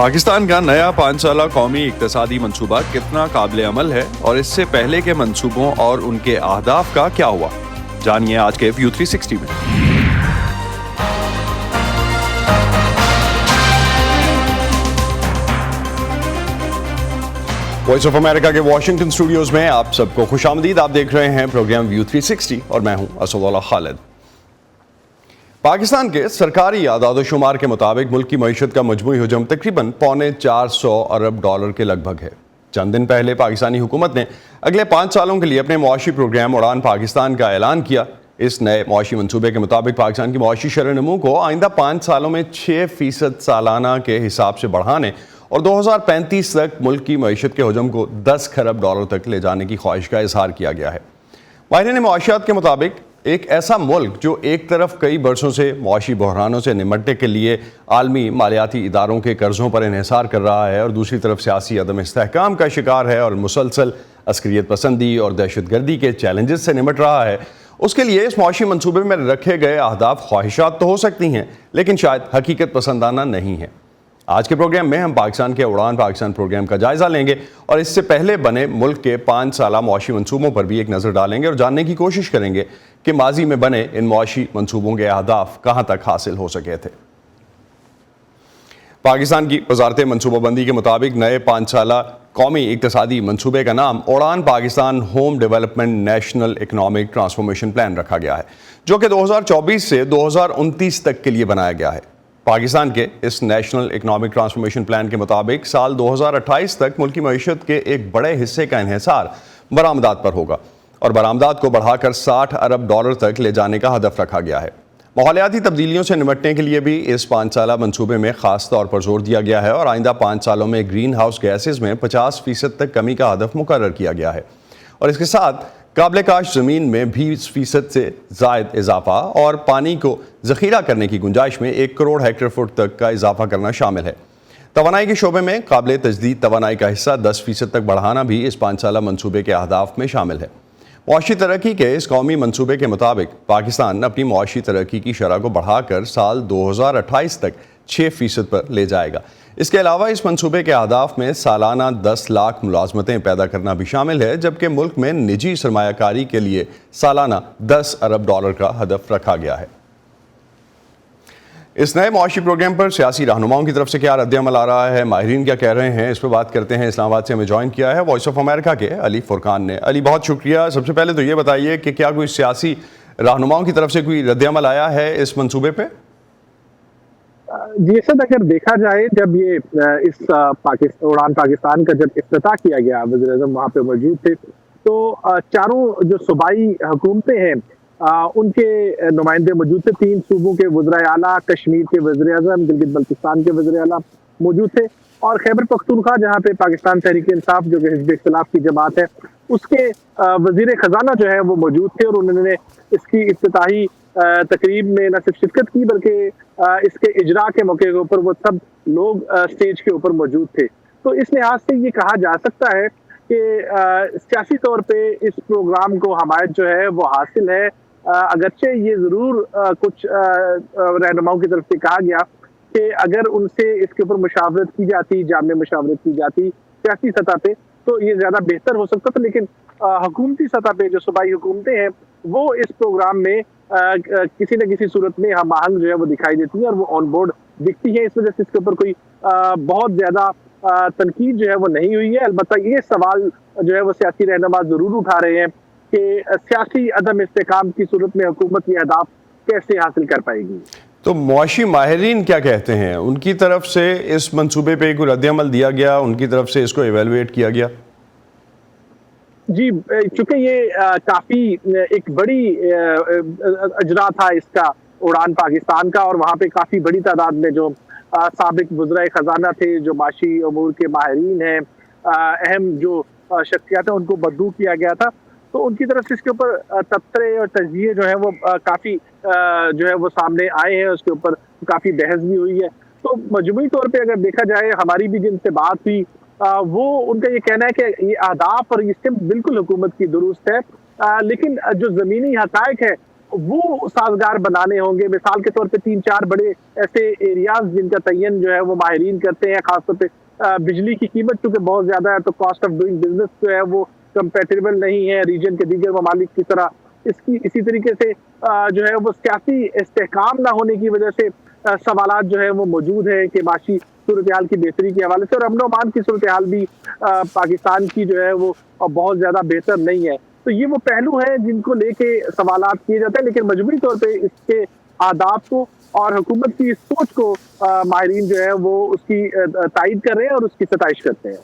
पाकिस्तान का नया 5 साला कौमी इक्तिसादी मंसूबा कितना काबिल अमल है और इससे पहले के मंसूबों और उनके अहदाफ का क्या हुआ, जानिए आज के व्यू 360 में। वॉइस ऑफ अमेरिका के वॉशिंगटन स्टूडियोज में आप सबको खुशामदीद। आप देख रहे हैं प्रोग्राम व्यू 360 और मैं हूं असदुल्लाह खालिद। पाकिस्तान के सरकारी आदाद-ओ-शुमार के मुताबिक मुल्क की मईशत का मजमूई हजम तकरीबन $450 अरब के लगभग है। चंद दिन पहले पाकिस्तानी हुकूमत ने अगले 5 सालों के लिए अपने मुआशी प्रोग्राम उड़ान पाकिस्तान का ऐलान किया। इस नए मुआशी मनसूबे के मुताबिक पाकिस्तान की मुआशी शरह-ए-नमू को आइंदा 5 सालों में 6% सालाना के हिसाब से बढ़ाने और 2035 तक मुल्क की मईशत के हजम को $10 खरब तक ले जाने की ख्वाहिश का इजहार किया गया है। माहिरीन मुआशियात के मुताबिक एक ऐसा मुल्क जो एक तरफ कई बरसों से मुआशी बहरानों से निमटने के लिए आलमी मालियाती इदारों के कर्ज़ों पर इन्हिसार कर रहा है और दूसरी तरफ सियासी अदम इस्तेहकाम का शिकार है और मुसलसल अस्करियत पसंदी और दहशत गर्दी के चैलेंजेस से निमट रहा है, उसके लिए इस मुआशी मनसूबे में रखे गए अहदाफ ख्वाहिशात तो हो सकती हैं लेकिन शायद हकीकत पसंदाना नहीं है। आज के प्रोग्राम में हम पाकिस्तान के उड़ान पाकिस्तान प्रोग्राम का जायज़ा लेंगे और इससे पहले बने मुल्क के 5 साला मुआशी मनसूबों पर भी एक नज़र डालेंगे और जानने की कोशिश करेंगे कि माजी में बने इन मुआशी मनसूबों के अहदाफ कहाँ तक हासिल हो सके थे। पाकिस्तान की वजारत मनसूबाबंदी के मुताबिक नए 5 साला कौमी इक्तिसादी मनसूबे का नाम उड़ान Pakistan home development national economic transformation plan रखा गया है, जो कि 2024 से 2029 तक के लिए बनाया गया है। पाकिस्तान के इस नेशनल इकनॉमिक ट्रांसफॉर्मेशन प्लान के मुताबिक साल 2028 तक मुल्क की मईशत के एक बड़े हिस्से का इन्हिसार बरामदात पर होगा और बरामदात को बढ़ाकर $60 अरब तक ले जाने का हदफ रखा गया है। माहौलियाती तब्दीलियों से निमटने के लिए भी इस 5 साला मनसूबे में खास तौर पर जोर दिया गया है और आइंदा 5 सालों में ग्रीन हाउस गैसेज में 50% तक कमी का हदफ मुकर्रर किया गया है और इसके साथ काबिल काश ज़मीन में 20% से ज़ायद इजाफा और पानी को ज़ख़ीरा करने की गुंजाइश में 1 करोड़ हेक्टेयर फुट तक का इजाफा करना शामिल है। तवानाई के शोबे में काबिल तजदीद तवानाई का हिस्सा 10% तक बढ़ाना भी इस 5 साला मनसूबे के अहदाफ में शामिल है। मुआशी तरक्की के इस कौमी मनसूबे के मुताबिक पाकिस्तान अपनी मुआशी तरक्की की शरह को बढ़ाकर साल 2028 तक 6% पर ले जाएगा। इसके अलावा इस मनसूबे के अहदाफ में सालाना 10 लाख मुलाजमतें पैदा करना भी शामिल है, जबकि मुल्क में निजी सरमायाकारी के लिए सालाना $10 अरब का हदफ रखा गया है। इस नए मुआशी प्रोग्राम पर सियासी रहनुमाओं की तरफ से क्या रद्द-ए-अमल आ रहा है, माहिरीन क्या कह रहे हैं, इस पर बात करते हैं। इस्लामाबाद से हमें ज्वाइन किया है वॉइस ऑफ अमेरिका के अली फुरकान ने। अली, बहुत शुक्रिया। सबसे पहले तो ये बताइए कि क्या कोई सियासी रहनुमाओं की तरफ से कोई रद्द-ए-अमल आया है इस मनसूबे पे? जी सर, अगर देखा जाए जब ये इस उड़ान पाकिस्तान का जब इफ्तिताह किया गया, वज़ीर-ए-आज़म वहाँ पे मौजूद थे, तो चारों जो सूबाई हुकूमतें हैं उनके नुमाइंदे मौजूद थे। 3 सूबों के वज़ीर आला, कश्मीर के वज़ीर-ए-आज़म, गिलगित बल्तिस्तान के वज़ीर आला मौजूद थे और खैबर पख्तूनख्वा जहाँ पे पाकिस्तान तहरीक इंसाफ जो कि हिज़्ब इख्तिलाफ की जमात है उसके वज़ीर ख़जाना जो है वो मौजूद थे और उन्होंने इसकी इफ्तिताही तकरीब में न सिर्फ शिरकत की बल्कि इसके इजरा के मौके के ऊपर वो सब लोग स्टेज के ऊपर मौजूद थे। तो इस लिहाज से ये कहा जा सकता है कि सियासी तौर पे इस प्रोग्राम को हमायत जो है वो हासिल है। अगरचे ये ज़रूर कुछ रहनुमाओं की तरफ से कहा गया कि अगर उनसे इसके ऊपर मुशावरत की जाती, जामे मुशावरत की जाती सियासी सतह पे, तो ये ज़्यादा बेहतर हो सकता था, लेकिन हुकूमती सतह पे जो सूबाई हुकूमतें हैं वो इस प्रोग्राम में किसी न किसी सूरत में हम आहंग जो है वो दिखाई देती है और वो ऑन बोर्ड दिखती है। इस वजह से इसके ऊपर कोई बहुत ज़्यादा तनकीद जो है वो नहीं हुई है। अलबत्ता ये सवाल जो है वो सियासी रहनुमा ज़रूर उठा रहे हैं कि सियासी अदम इस्तेहकाम की सूरत में हुकूमत ये अहदाफ कैसे हासिल कर पाएगी। तो मुआशी माहिरीन क्या कहते हैं? उनकी तरफ से इस मंसूबे पे कोई रद्द-ए-अमल दिया गया, उनकी तरफ से इसको इवेलुएट किया गया? जी, चूंकि ये काफ़ी एक बड़ी अजरा था इसका उड़ान पाकिस्तान का और वहाँ पे काफ़ी बड़ी तादाद में जो साबिक वज़ीर ख़जाना थे, जो माशी अमूर के माहिरीन हैं, अहम जो शख्सियत हैं, उनको बददू किया गया था। तो उनकी तरफ से इसके ऊपर तबसरे और तजज़िये जो है वो काफ़ी जो है वो सामने आए हैं, उसके ऊपर काफ़ी बहस भी हुई है। तो मजमूई तौर पे अगर देखा जाए, हमारी भी जिनसे बात हुई वो उनका ये कहना है कि ये अहदाफ और ये सिर्फ बिल्कुल हुकूमत की दुरुस्त है, लेकिन जो ज़मीनी हक़ाइक़ है وہ سازگار بنانے ہوں گے. مثال کے طور پہ 3-4 بڑے ایسے ایریاز جن کا تعین جو ہے وہ ماہرین کرتے ہیں, خاص طور پہ بجلی کی قیمت چونکہ بہت زیادہ ہے تو کاسٹ آف ڈوئنگ بزنس جو ہے وہ کمپیٹیبل نہیں ہے ریجن کے دیگر ممالک کی طرح. اسی طریقے سے جو ہے وہ سیاسی استحکام نہ ہونے کی وجہ سے سوالات جو ہے وہ موجود ہیں کہ معاشی صورتحال کی بہتری کے حوالے سے, اور امن و امان کی صورتحال بھی پاکستان کی جو ہے وہ بہت زیادہ بہتر نہیں ہے. تو یہ وہ پہلو ہیں جن کو لے کے سوالات کیے جاتے ہیں, لیکن مجموعی طور پہ اس کے آداب کو اور حکومت کی سوچ کو ماہرین جو ہے وہ اس کی تائید کر رہے ہیں اور اس کی ستائش کرتے ہیں.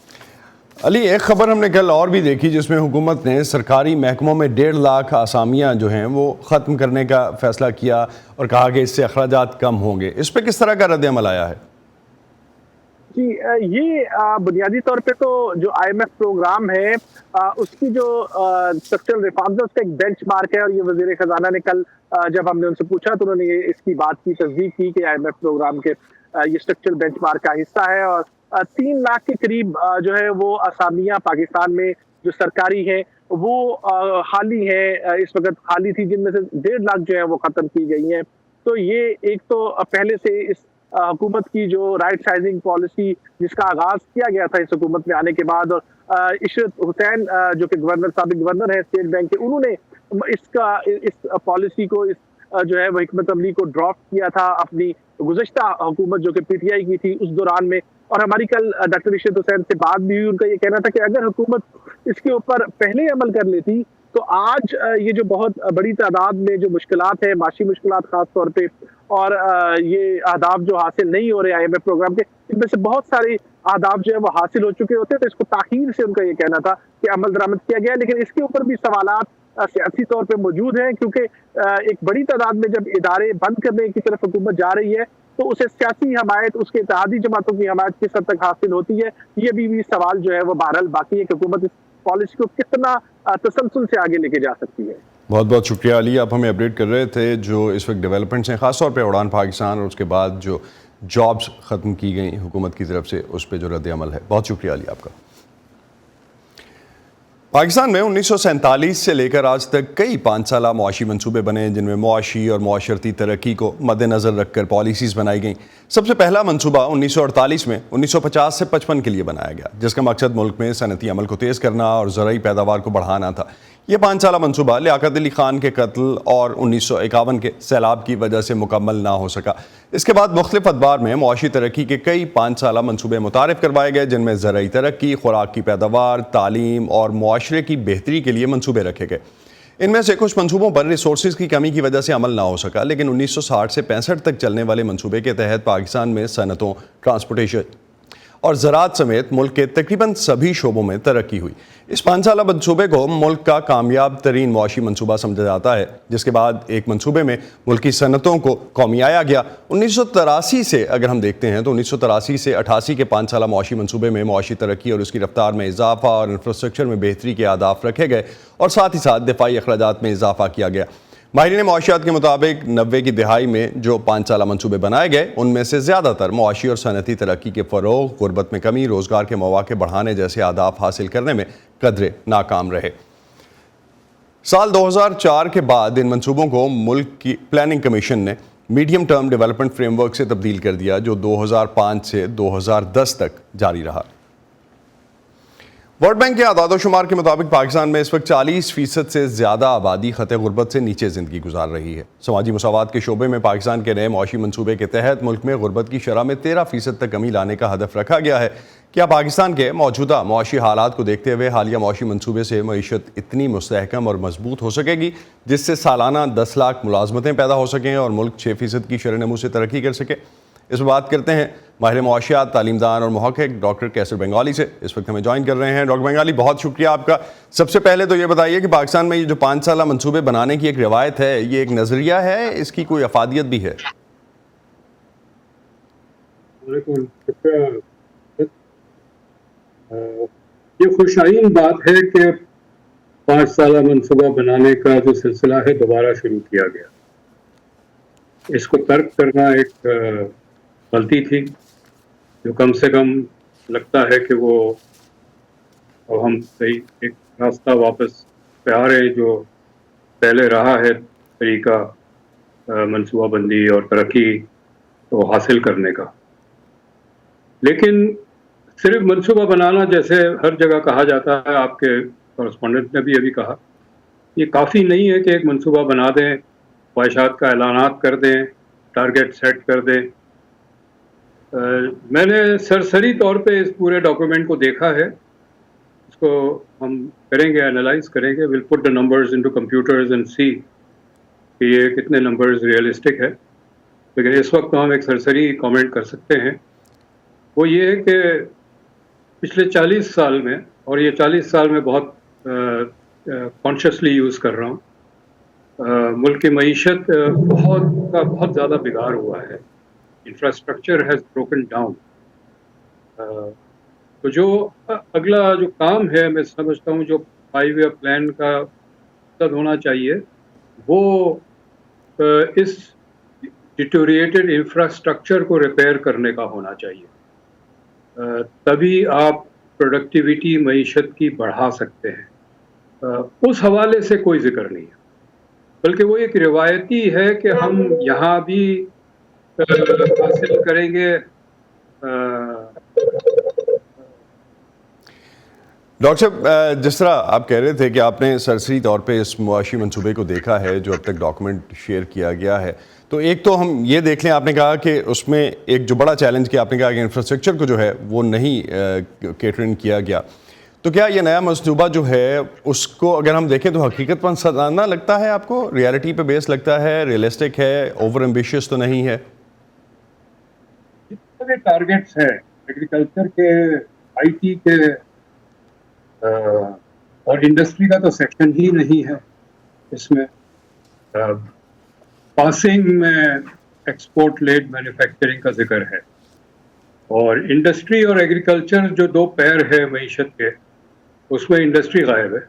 علی, ایک خبر ہم نے کل اور بھی دیکھی جس میں حکومت نے سرکاری محکموں میں 1.5 لاکھ آسامیاں جو ہیں وہ ختم کرنے کا فیصلہ کیا اور کہا کہ اس سے اخراجات کم ہوں گے. اس پہ کس طرح کا رد عمل آیا ہے؟ جی, یہ بنیادی طور پہ تو جو IMF پروگرام ہے اس کی جو اسٹرکچرل ریفارمز ہے اس کا ایک بینچ مارک ہے, اور یہ وزیر خزانہ نے کل جب ہم نے ان سے پوچھا تو انہوں نے اس کی بات کی, تصدیق کی کہ IMF پروگرام کے یہ اسٹرکچرل بینچ مارک کا حصہ ہے. اور 3 لاکھ کے قریب جو ہے وہ اسامیاں پاکستان میں جو سرکاری ہیں وہ خالی ہیں, اس وقت خالی تھی, جن میں سے 1.5 لاکھ جو ہے وہ ختم کی گئی ہیں. تو یہ ایک تو پہلے سے اس حکومت کی جو رائٹ سائزنگ پالیسی جس کا آغاز کیا گیا تھا اس حکومت میں آنے کے بعد, اور عشرت حسین جو کہ سابق گورنر ہے اسٹیٹ بینک کے, انہوں نے اس پالیسی کو جو ہے وہ حکمت عملی کو ڈرافٹ کیا تھا اپنی گزشتہ حکومت جو کہ PTI کی تھی اس دوران میں. اور ہماری کل ڈاکٹر عشرت حسین سے بات بھی ہوئی, ان کا یہ کہنا تھا کہ اگر حکومت اس کے اوپر پہلے عمل کر لیتی تو آج یہ جو بہت بڑی تعداد میں جو مشکلات ہیں, معاشی مشکلات خاص طور پہ, اور یہ اہداف جو حاصل نہیں ہو رہے IMF پروگرام کے, ان میں سے بہت سارے اہداف جو ہے وہ حاصل ہو چکے ہوتے. تو اس کو تاخیر سے ان کا یہ کہنا تھا کہ عمل درآمد کیا گیا, لیکن اس کے اوپر بھی سوالات سیاسی طور پہ موجود ہیں, کیونکہ ایک بڑی تعداد میں جب ادارے بند کرنے کی طرف حکومت جا رہی ہے تو اسے سیاسی حمایت, اس کے اتحادی جماعتوں کی حمایت کس حد تک حاصل ہوتی ہے, یہ بھی سوال جو ہے وہ بہرحال باقی ہے کہ حکومت اس پالیسی کو کتنا تسلسل سے آگے لے کے جا سکتی ہے. بہت بہت شکریہ علی, آپ ہمیں اپڈیٹ کر رہے تھے جو اس وقت ڈیولپمنٹس ہیں, خاص طور پہ اڑان پاکستان اور اس کے بعد جو جابز ختم کی گئیں حکومت کی طرف سے, اس پہ جو رد عمل ہے. بہت شکریہ علی آپ کا. پاکستان میں 1947 سے لے کر آج تک کئی 5 سالہ معاشی منصوبے بنے جن میں معاشی اور معاشرتی ترقی کو مد نظر رکھ کر پالیسیز بنائی گئیں. سب سے پہلا منصوبہ 1948 میں 1950 سے 55 کے لیے بنایا گیا, جس کا مقصد ملک میں صنعتی عمل کو تیز کرنا اور زرعی پیداوار کو بڑھانا تھا. یہ 5 سالہ منصوبہ لیاقت علی خان کے قتل اور 1951 کے سیلاب کی وجہ سے مکمل نہ ہو سکا. اس کے بعد مختلف ادوار میں معاشی ترقی کے کئی 5 سالہ منصوبے متعارف کروائے گئے, جن میں زرعی ترقی, خوراک کی پیداوار, تعلیم اور معاشرے کی بہتری کے لیے منصوبے رکھے گئے. ان میں سے کچھ منصوبوں پر ریسورسز کی کمی کی وجہ سے عمل نہ ہو سکا, لیکن 1960 سے 65 تک چلنے والے منصوبے کے تحت پاکستان میں صنعتوں, ٹرانسپورٹیشن اور زراعت سمیت ملک کے تقریباً سبھی شعبوں میں ترقی ہوئی. اس 5 سالہ منصوبے کو ملک کا کامیاب ترین معاشی منصوبہ سمجھا جاتا ہے, جس کے بعد ایک منصوبے میں ملکی صنعتوں کو قومیایا گیا. 1983 سے اگر ہم دیکھتے ہیں تو 1983 سے 88 کے 5 سالہ معاشی منصوبے میں معاشی ترقی اور اس کی رفتار میں اضافہ اور انفراسٹرکچر میں بہتری کے اہداف رکھے گئے, اور ساتھ ہی ساتھ دفاعی اخراجات میں اضافہ کیا گیا. ماہرین معاشیات کے مطابق 90 کی دہائی میں جو 5 سالہ منصوبے بنائے گئے ان میں سے زیادہ تر معاشی اور صنعتی ترقی کے فروغ, غربت میں کمی, روزگار کے مواقع بڑھانے جیسے اہداف حاصل کرنے میں قدرے ناکام رہے. سال 2004 کے بعد ان منصوبوں کو ملک کی پلاننگ کمیشن نے medium term development frame work سے تبدیل کر دیا, جو 2005 سے 2010 تک جاری رہا. ورلڈ بینک کے اعداد و شمار کے مطابق پاکستان میں اس وقت 40% سے زیادہ آبادی خطے غربت سے نیچے زندگی گزار رہی ہے. سماجی مساوات کے شعبے میں پاکستان کے نئے معاشی منصوبے کے تحت ملک میں غربت کی شرح میں 13% تک کمی لانے کا ہدف رکھا گیا ہے. کیا پاکستان کے موجودہ معاشی حالات کو دیکھتے ہوئے حالیہ معاشی منصوبے سے معیشت اتنی مستحکم اور مضبوط ہو سکے گی جس سے سالانہ 10 لاکھ ملازمتیں پیدا ہو سکیں اور ملک 6% کی شرح نمو سے ترقی کر سکے؟ اس میں بات کرتے ہیں ماہر معاشیات, تعلیم دان اور محقق ڈاکٹر کیسر بنگالی سے. اس وقت ہمیں جوائن کر رہے ہیں. ڈاکٹر بنگالی, بہت شکریہ آپ کا. سب سے پہلے تو یہ بتائیے کہ پاکستان میں یہ جو 5 سالہ منصوبے بنانے کی ایک روایت ہے, یہ ایک نظریہ ہے, اس کی کوئی افادیت بھی ہے؟ یہ خوشائن بات ہے کہ 5 سالہ منصوبہ بنانے کا جو سلسلہ ہے دوبارہ شروع کیا گیا. اس کو ترک کرنا ایک غلطی تھی, جو کم سے کم لگتا ہے کہ وہ اب ہم صحیح ایک راستہ واپس پہ آ رہے ہیں جو پہلے رہا ہے तरीका मनसूबा बंदी और तरक्की को हासिल करने का। लेकिन सिर्फ मनसूबा बनाना, जैसे हर जगह कहा जाता है, आपके कॉरेस्पॉन्डेंट ने भी अभी कहा, ये काफ़ी नहीं है कि एक मनसूबा बना दें, ख्वाहिशात का ऐलानात कर दें, टारगेट सेट कर दें। मैंने सरसरी तौर पे इस पूरे डॉक्यूमेंट को देखा है, इसको हम करेंगे, एनालाइज करेंगे, will put the numbers into computers and see कि ये कितने नंबर्स रियलिस्टिक है। लेकिन इस वक्त हम एक सरसरी कमेंट कर सकते हैं, वो ये है कि पिछले 40 साल में, और ये 40 साल में बहुत कॉन्शियसली यूज़ कर रहा हूँ, मुल्क की मईशत बहुत ज़्यादा बिगाड़ हुआ है। Infrastructure has broken down. तो जो अगला जो काम है, मैं समझता हूँ जो 5 ईयर प्लान का मकसद होना चाहिए, वो इस डिटोरिएटेड इंफ्रास्ट्रक्चर को रिपेयर करने का होना चाहिए। तभी आप प्रोडक्टिविटी मईशत की बढ़ा सकते हैं। उस हवाले से कोई जिक्र नहीं है, बल्कि वो एक रिवायती है कि हम यहाँ भी हासिल करेंगे। डॉक्टर साहब, जिस तरह आप कह रहे थे कि आपने सरसरी तौर पे इस मुआशी मंसूबे को देखा है जो अब तक डॉक्यूमेंट शेयर किया गया है, तो एक तो हम ये देख लें, आपने कहा कि उसमें एक जो बड़ा चैलेंज कि आपने कहा कि इंफ्रास्ट्रक्चर को जो है वो नहीं केटरिंग किया गया। तो क्या ये नया मंसूबा जो है उसको अगर हम देखें तो हकीकत पसंदाना लगता है आपको, रियलिटी पे बेस लगता है, रियलिस्टिक है, ओवर एम्बिशियस तो नहीं है? जितने टारगेट्स हैं एग्रीकल्चर के, आईटी के और इंडस्ट्री का तो सेक्शन ही नहीं है इसमें। पासिंग में एक्सपोर्ट लेड मैन्युफैक्चरिंग का जिक्र है, और इंडस्ट्री और एग्रीकल्चर जो दो पैर है मईशत के, उसमें इंडस्ट्री गायब है।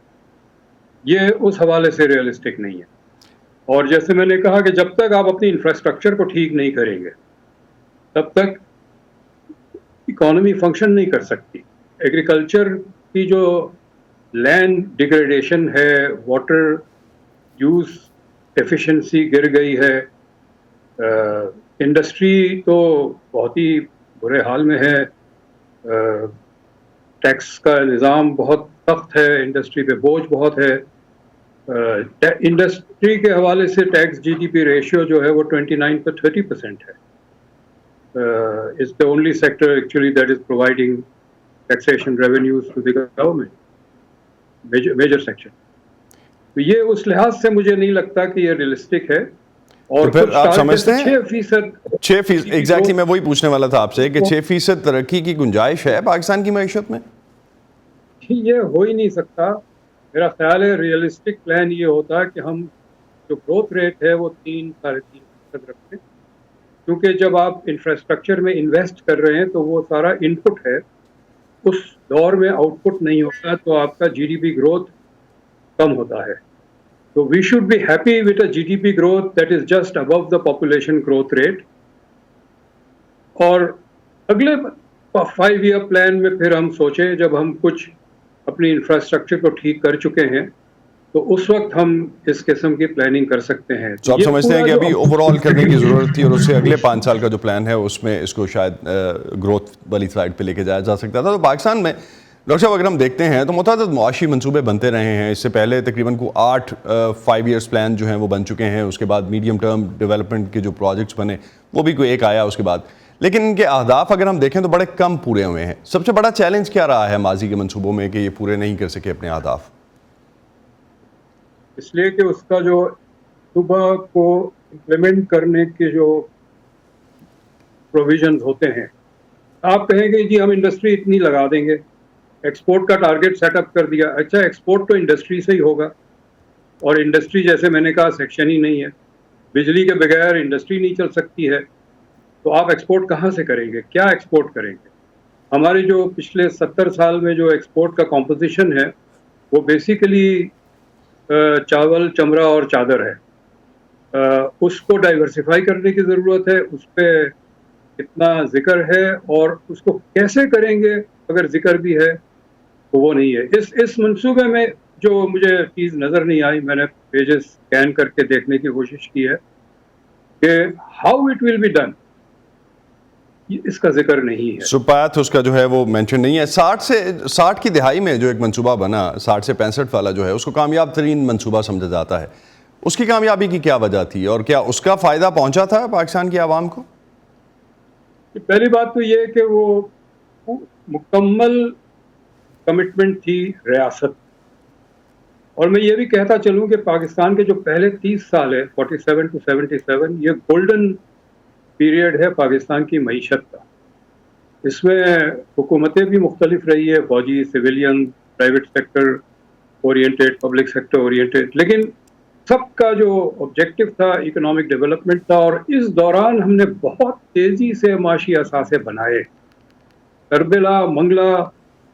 ये उस हवाले से रियलिस्टिक नहीं है। और जैसे मैंने कहा कि जब तक आप अपनी इंफ्रास्ट्रक्चर को ठीक नहीं करेंगे, तब तक इकोनॉमी फंक्शन नहीं कर सकती। एग्रीकल्चर की जो लैंड डिग्रेडेशन है, वाटर यूज़ एफिशिएंसी गिर गई है, इंडस्ट्री तो बहुत ही बुरे हाल में है, टैक्स का निज़ाम बहुत सख्त है, इंडस्ट्री पे बोझ बहुत है। इंडस्ट्री के हवाले से टैक्स जीडीपी रेशियो जो है वो 29 पर 30% है। It's the only sector actually that is providing taxation revenues to the government, major section. तो ये उस लिहाज से मुझे नहीं लगता कि ये रियलिस्टिक है। और तो फिर आप समझते हैं 6% एग्जैक्टली मैं वही पूछने वाला था आपसे कि 6% तरक्की की गुंजाइश है पाकिस्तान की मईशत में? ये हो ही नहीं सकता। मेरा ख्याल है रियलिस्टिक प्लान ये होता है कि हम जो ग्रोथ रेट है वो 3-3.5% रखें, क्योंकि जब आप इंफ्रास्ट्रक्चर में इन्वेस्ट कर रहे हैं तो वो सारा इनपुट है, उस दौर में आउटपुट नहीं होता तो आपका जीडीपी ग्रोथ कम होता है। तो we should be happy with a GDP growth that is just above the population growth rate. और अगले 5 ईयर प्लान में फिर हम सोचें, जब हम कुछ अपनी इंफ्रास्ट्रक्चर को ठीक कर चुके हैं, तो उस वक्त हम इस किस्म की प्लानिंग कर सकते हैं। तो आप समझते हैं कि अभी ओवरऑल करने की ज़रूरत थी और उससे अगले 5 साल का जो प्लान है उसमें इसको शायद ग्रोथ वाली साइड पे लेके जाया जा सकता था। तो पाकिस्तान में डॉक्टर साहब अगर हम देखते हैं तो मुतअद्दिद मुआशी मंसूबे बनते रहे हैं। इससे पहले तकरीबन को 8 5 ईयर्स प्लान जो हैं वो बन चुके हैं। उसके बाद मीडियम टर्म डेवलपमेंट के जो प्रोजेक्ट्स बने वो भी कोई एक आया उसके बाद, लेकिन इनके अहदाफ अगर हम देखें तो बड़े कम पूरे हुए हैं। सबसे बड़ा चैलेंज क्या रहा है माजी के मंसूबों में कि ये पूरे नहीं कर सके अपने अहदाफ? इसलिए कि उसका जो सुबह को इम्प्लीमेंट करने के जो प्रोविजंस होते हैं, आप कहेंगे जी हम इंडस्ट्री इतनी लगा देंगे, एक्सपोर्ट का टारगेट सेटअप कर दिया। अच्छा, एक्सपोर्ट तो इंडस्ट्री से ही होगा, और इंडस्ट्री जैसे मैंने कहा सेक्शन ही नहीं है। बिजली के बगैर इंडस्ट्री नहीं चल सकती है, तो आप एक्सपोर्ट कहाँ से करेंगे, क्या एक्सपोर्ट करेंगे? हमारे जो पिछले 70 साल में जो एक्सपोर्ट का कॉम्पोजिशन है वो बेसिकली चावल, चमड़ा और चादर है। उसको डाइवर्सिफाई करने की ज़रूरत है। उस पर कितना जिक्र है और उसको कैसे करेंगे अगर जिक्र भी है तो वो नहीं है। इस मंसूबे में جو مجھے چیز نظر نہیں آئی، میں نے پیجز اسکین کر کے دیکھنے کی کوشش کی ہے کہ how it will be done, اس کا ذکر نہیں ہے. سپایت اس کا جو ہے وہ مینشن نہیں ہے. 60 کی دہائی میں جو ایک منصوبہ بنا 60 سے 65 والا جو ہے اس کو کامیاب ترین منصوبہ سمجھا جاتا ہے. اس کی کامیابی کی کیا وجہ تھی اور کیا اس کا فائدہ پہنچا تھا پاکستان کی عوام کو؟ پہلی بات تو یہ کہ وہ مکمل کمٹمنٹ تھی ریاست. اور میں یہ بھی کہتا چلوں کہ پاکستان کے جو پہلے 30 سال ہے 47 to 77 یہ گولڈن پیریڈ ہے پاکستان کی معیشت کا. اس میں حکومتیں بھی مختلف رہی ہے، فوجی، civilian, private sector oriented, public sector oriented, لیکن سب کا جو آبجیکٹو تھا اکنامک ڈیولپمنٹ تھا. اور اس دوران ہم نے بہت تیزی سے معاشی اثاثے بنائے. کربلا، منگلا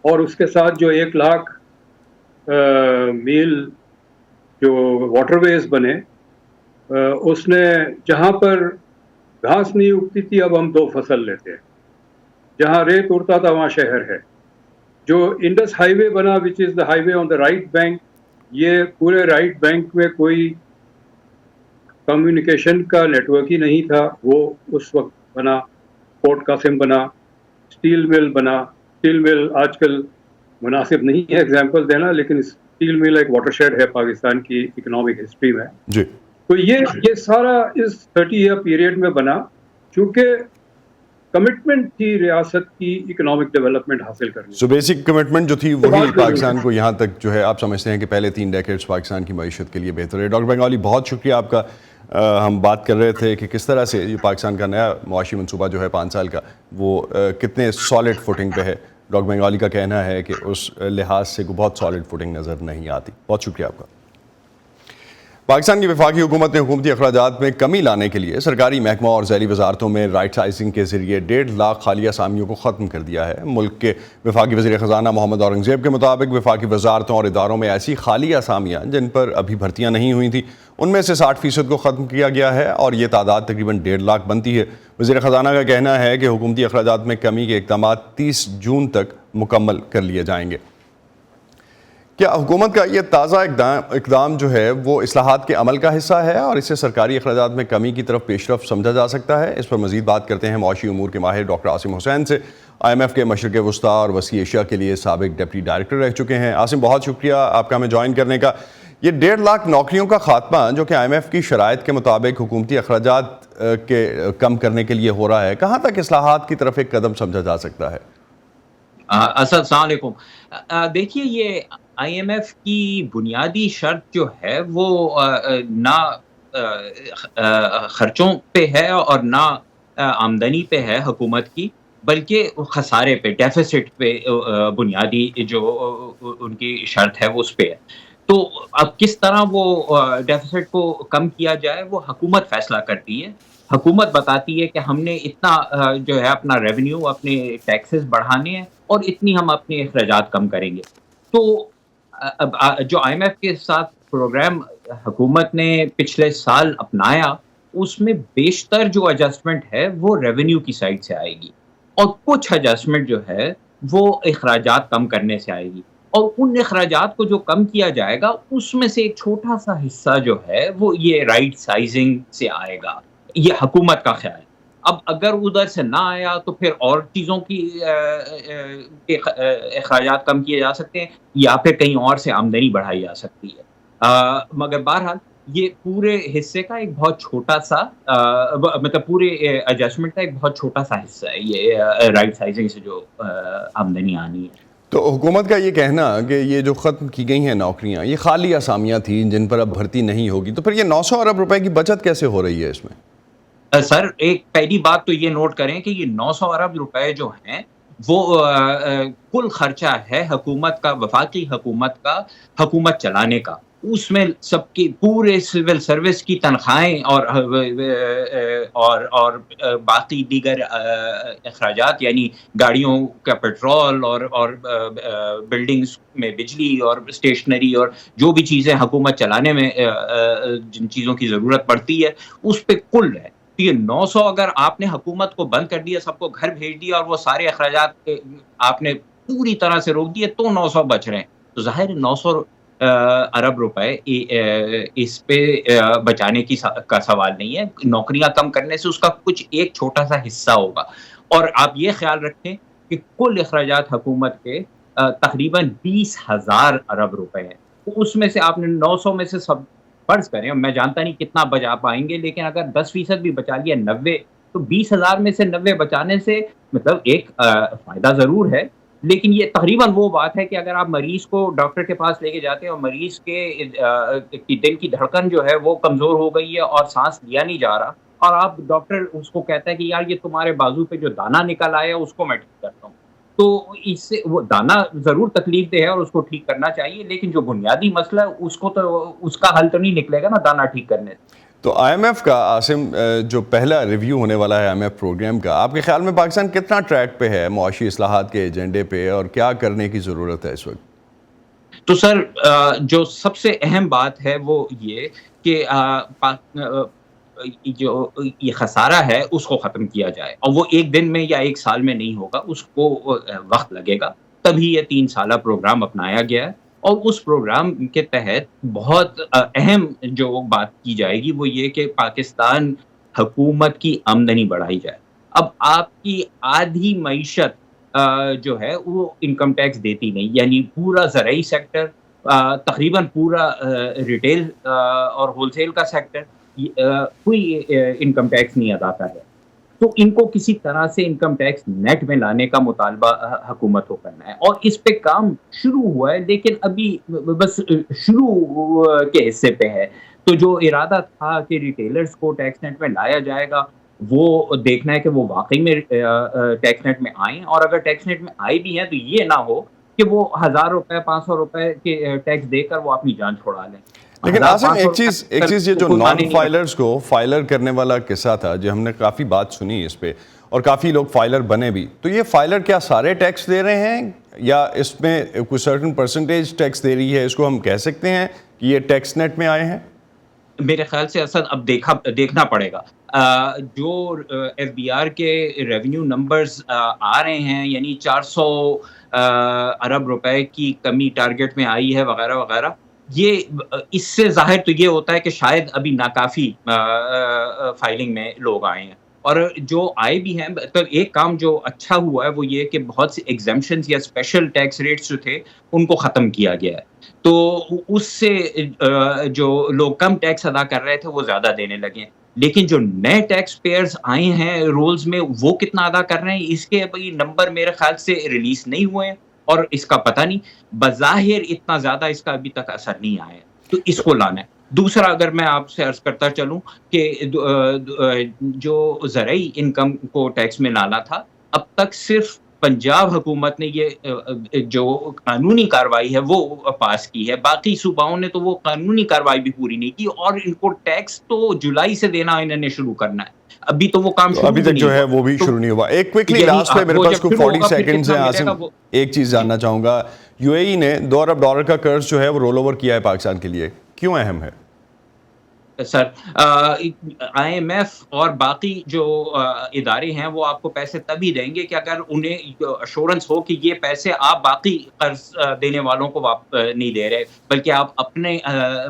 اور اس کے ساتھ جو 1 لاکھ میل جو واٹر ویز بنے، اس نے جہاں پر گھاس نہیں اگتی تھی اب ہم 2 فصل لیتے ہیں، جہاں ریت اڑتا تھا وہاں شہر ہے. جو انڈس ہائی وے بنا which is the highway on the right bank, یہ پورے رائٹ بینک میں کوئی کمیونیکیشن کا نیٹ ورک ہی نہیں تھا، وہ اس وقت بنا. پورٹ قاسم بنا، اسٹیل مل بنا. اسٹیل مل آج کل مناسب نہیں ہے ایگزامپل دینا، لیکن اسٹیل مل ایک واٹر شیڈ ہے پاکستان کی اکنامک ہسٹری میں. جی. تو یہ سارا اس 30 ایئر پیریڈ میں بنا چونکہ کمٹمنٹ تھی ریاست کی اکنامک ڈیولپمنٹ حاصل کرنے. سو بیسک کمٹمنٹ جو تھی وہی پاکستان کو یہاں تک جو ہے آپ سمجھتے ہیں کہ پہلے 3 ڈیکیڈز پاکستان کی معیشت کے لیے بہتر ہے. ڈاکٹر بنگالی بہت شکریہ آپ کا. ہم بات کر رہے تھے کہ کس طرح سے یہ پاکستان کا نیا معاشی منصوبہ جو ہے 5 سال کا وہ کتنے سالڈ فوٹنگ پہ ہے. ڈاکٹر بنگالی کا کہنا ہے کہ اس لحاظ سے بہت سالڈ فوٹنگ نظر نہیں آتی. بہت شکریہ آپ کا. پاکستان کی وفاقی حکومت نے حکومتی اخراجات میں کمی لانے کے لیے سرکاری محکموں اور ذیلی وزارتوں میں رائٹ سائزنگ کے ذریعے 1.5 لاکھ خالی اسامیوں کو ختم کر دیا ہے. ملک کے وفاقی وزیر خزانہ محمد اورنگزیب کے مطابق وفاقی وزارتوں اور اداروں میں ایسی خالی اسامیاں جن پر ابھی بھرتیاں نہیں ہوئی تھیں ان میں سے 60% کو ختم کیا گیا ہے اور یہ تعداد تقریباً 1.5 لاکھ بنتی ہے. وزیر خزانہ کا کہنا ہے کہ حکومتی اخراجات میں کمی کے اقدامات 30 جون تک مکمل کر لیے جائیں گے. کیا حکومت کا یہ تازہ اقدام جو ہے وہ اصلاحات کے عمل کا حصہ ہے اور اسے سرکاری اخراجات میں کمی کی طرف پیش رفت سمجھا جا سکتا ہے؟ اس پر مزید بات کرتے ہیں معاشی امور کے ماہر ڈاکٹر عاصم حسین سے. IMF کے مشرق وسطیٰ اور وسطی ایشیا کے لیے سابق ڈپٹی ڈائریکٹر رہ چکے ہیں. عاصم بہت شکریہ آپ کا ہمیں جوائن کرنے کا. یہ 1.5 لاکھ نوکریوں کا خاتمہ جو کہ IMF کی شرائط کے مطابق حکومتی اخراجات کے کم کرنے کے لیے ہو رہا ہے، کہاں تک اصلاحات کی طرف ایک قدم سمجھا جا سکتا ہے؟ السلام علیکم. دیکھیے یہ IMF کی بنیادی شرط جو ہے وہ نہ خرچوں پہ ہے اور نہ آمدنی پہ ہے حکومت کی، بلکہ خسارے پہ، ڈیفیسٹ پہ بنیادی جو ان کی شرط ہے وہ اس پہ ہے. تو اب کس طرح وہ ڈیفیسٹ کو کم کیا جائے وہ حکومت فیصلہ کرتی ہے. حکومت بتاتی ہے کہ ہم نے اتنا جو ہے اپنا ریونیو، اپنے ٹیکسز بڑھانے ہیں اور اتنی ہم اپنے اخراجات کم کریں گے. تو جو IMF کے ساتھ پروگرام حکومت نے پچھلے سال اپنایا اس میں بیشتر جو ایڈجسٹمنٹ ہے وہ ریونیو کی سائڈ سے آئے گی اور کچھ ایڈجسٹمنٹ جو ہے وہ اخراجات کم کرنے سے آئے گی. اور ان اخراجات کو جو کم کیا جائے گا اس میں سے ایک چھوٹا سا حصہ جو ہے وہ یہ رائٹ سائزنگ سے آئے گا. یہ حکومت کا خیال ہے. اب اگر ادھر سے نہ آیا تو پھر اور چیزوں کی اخراجات کم کیے جا سکتے ہیں یا پھر کہیں اور سے آمدنی بڑھائی جا سکتی ہے. مگر بہرحال یہ پورے حصے کا ایک بہت چھوٹا سا مطلب پورے ایڈجسٹمنٹ کا ایک بہت چھوٹا سا حصہ ہے یہ رائٹ سائزنگ سے جو آمدنی آنی ہے. تو حکومت کا یہ کہنا کہ یہ جو ختم کی گئی ہیں نوکریاں یہ خالی اسامیاں تھیں جن پر اب بھرتی نہیں ہوگی، تو پھر یہ 900 ارب روپے کی بچت کیسے ہو رہی ہے اس میں؟ سر ایک پہلی بات تو یہ نوٹ کریں کہ یہ 900 ارب روپے جو ہیں وہ کل خرچہ ہے حکومت کا، وفاقی حکومت کا، حکومت چلانے کا. اس میں سب کی پورے سول سروس کی تنخواہیں اور باقی دیگر اخراجات یعنی گاڑیوں کا پیٹرول اور بلڈنگز میں بجلی اور اسٹیشنری اور جو بھی چیزیں حکومت چلانے میں جن چیزوں کی ضرورت پڑتی ہے اس پہ کل ہے. یہ 900 اگر آپ نے حکومت کو بند کر دیا، سب کو گھر بھیج دیا اور وہ سارے اخراجات آپ نے پوری طرح سے روک دیے تو 900 بچ رہے ہیں. تو ظاہر 900 अरब रुपए इस पे बचाने का सवाल नहीं है। नौकरियां कम करने से उसका कुछ एक छोटा सा हिस्सा होगा। और आप ये ख्याल रखें कि कुल अखराजात हुकूमत के तकरीबन 20,000 अरब रुपए हैं। तो उसमें से आपने 900 में से सब फर्ज करें, मैं जानता नहीं कितना बचा पाएंगे, लेकिन अगर 10% भी बचा लिया 90, तो 20,000 में से 90 बचाने से मतलब एक फायदा जरूर है। लेकिन ये तकरीबन वो बात है कि अगर आप मरीज को डॉक्टर के पास लेके जाते हैं और मरीज की दिल की धड़कन जो है वो कमजोर हो गई है और सांस लिया नहीं जा रहा, और आप डॉक्टर उसको कहता है कि यार ये तुम्हारे बाजू पे जो दाना निकल आया उसको मैं ठीक करता हूँ, तो इससे वो दाना जरूर तकलीफ दे है और उसको ठीक करना चाहिए, लेकिन जो बुनियादी मसला है उसको तो उसका हल तो नहीं निकलेगा ना दाना ठीक करने से। तो IMF का आसिम जो पहला रिव्यू होने वाला है IMF प्रोग्राम का, आपके ख्याल में पाकिस्तान कितना ट्रैक पे है मुआशी इस्लाहात के एजेंडे पे, और क्या करने की ज़रूरत है इस वक्त? तो सर जो सबसे अहम बात है वो ये कि जो ये खसारा है उसको ख़त्म किया जाए, और वो एक दिन में या एक साल में नहीं होगा, उसको वक्त लगेगा। तभी ये 3 साला प्रोग्राम अपनाया गया है, और उस प्रोग्राम के तहत बहुत अहम जो बात की जाएगी वो ये कि पाकिस्तान हुकूमत की आमदनी बढ़ाई जाए। अब आपकी आधी मईशत जो है वो इनकम टैक्स देती नहीं, यानी पूरा ज़राई सेक्टर, तकरीबन पूरा रिटेल और होलसेल का सेक्टर कोई इनकम टैक्स नहीं अदा कर रहा है। तो इनको किसी तरह से इनकम टैक्स नेट में लाने का मुतालबा हुकूमत को करना है, और इस पे काम शुरू हुआ है, लेकिन अभी बस शुरू के हिस्से पे है। तो जो इरादा था कि रिटेलर्स को टैक्स नेट में लाया जाएगा, वो देखना है कि वो वाकई में टैक्स नेट में आए, और अगर टैक्स नेट में आए भी हैं तो ये ना हो कि वो 1,000 रुपए 500 रुपए के टैक्स देकर वो अपनी जान छोड़ा लें। लेकिन आसिम एक चीज़ ये जो नॉन फाइलर्स को फाइलर करने वाला किस्सा था, जो हमने काफ़ी बात सुनी इस पे, और काफ़ी लोग फाइलर बने भी, तो ये फाइलर क्या सारे टैक्स दे रहे हैं या इसमें कोई सर्टेन परसेंटेज टैक्स दे रही है? इसको हम कह सकते हैं कि ये टैक्स नेट में आए हैं? मेरे ख्याल से असद अब देखना पड़ेगा। जो FBR के रेवेन्यू नंबर्स आ रहे हैं, यानी 400 अरब रुपए की कमी टारगेट में आई है वगैरह वगैरह, ये इससे जाहिर तो ये होता है कि शायद अभी नाकाफी फाइलिंग में लोग आए हैं, और जो आए भी हैं। तो एक काम जो अच्छा हुआ है वो ये कि बहुत सी एग्जेम्पशंस या स्पेशल टैक्स रेट्स जो थे उनको ख़त्म किया गया है, तो उससे जो लोग कम टैक्स अदा कर रहे थे वो ज़्यादा देने लगे हैं। लेकिन जो नए टैक्स पेयर्स आए हैं रोल्स में, वो कितना अदा कर रहे हैं इसके अभी नंबर मेरे ख्याल से रिलीज नहीं हुए हैं, और इसका पता नहीं, बज़ाहिर इतना ज़्यादा इसका अभी तक असर नहीं आया है, तो इसको लाना है। दूसरा, अगर मैं आपसे अर्ज करता चलूं कि जो ज़राई इनकम को टैक्स में लाना था, अब तक सिर्फ पंजाब हुकूमत ने ये जो कानूनी कार्रवाई है वो पास की है, बाकी सूबाओं ने तो वो कानूनी कार्रवाई भी पूरी नहीं की, और इनको टैक्स तो जुलाई से देना इन्होंने शुरू करना है। अभी तो वो काम तो अभी तक जो है वो भी शुरू नहीं हुआ। एक क्विकली लास्ट पे मेरे पास कुछ 40 सेकंड्स हैं आसिम, एक चीज जानना चाहूंगा, UAE ने $2 अरब का कर्ज जो है वो रोल ओवर किया है पाकिस्तान के लिए, क्यों अहम है? सर IMF और बाकी जो इदारे हैं वो आपको पैसे तभी देंगे कि अगर उन्हें अश्योरेंस हो कि ये पैसे आप बाकी कर्ज देने वालों को नहीं दे रहे, बल्कि आप अपने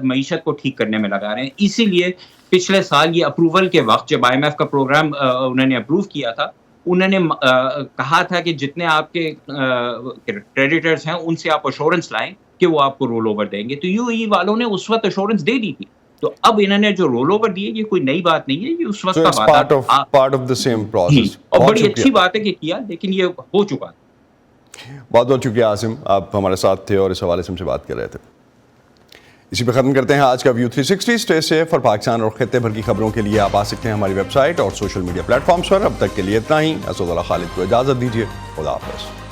मईशत को ठीक करने में लगा रहे हैं। इसीलिए पिछले साल ये अप्रूवल के वक्त जब IMF का प्रोग्राम उन्होंने अप्रूव किया था, उन्होंने कहा था कि जितने आपके क्रेडिटर्स हैं उनसे आप अश्योरेंस लाएं कि वो आपको रोल ओवर देंगे। तो UAE वालों ने उस वक्त अश्योरेंस दे दी थी, तो अब इन्होंने जो रोल ओवर दिए ये कोई नई बात नहीं है, ये उस वक्त का बात है, part of the same process, और बड़ी अच्छी बात है कि किया, लेकिन ये हो चुका। बहुत बहुत शुक्रिया आसिम, आप हमारे साथ थे और इस हवाले से हमसे बात कर रहे थे। इसी पे खत्म करते हैं आज का व्यू 360। स्टे सेफ, और पाकिस्तान और खित्ते भर की खबरों के लिए आप आ सकते हैं हमारी वेबसाइट और सोशल मीडिया प्लेटफॉर्म्स पर। अब तक के लिए इतना ही। असदुल्लाह खालिद को इजाज़त दीजिए। खुदा हाफ़िज़।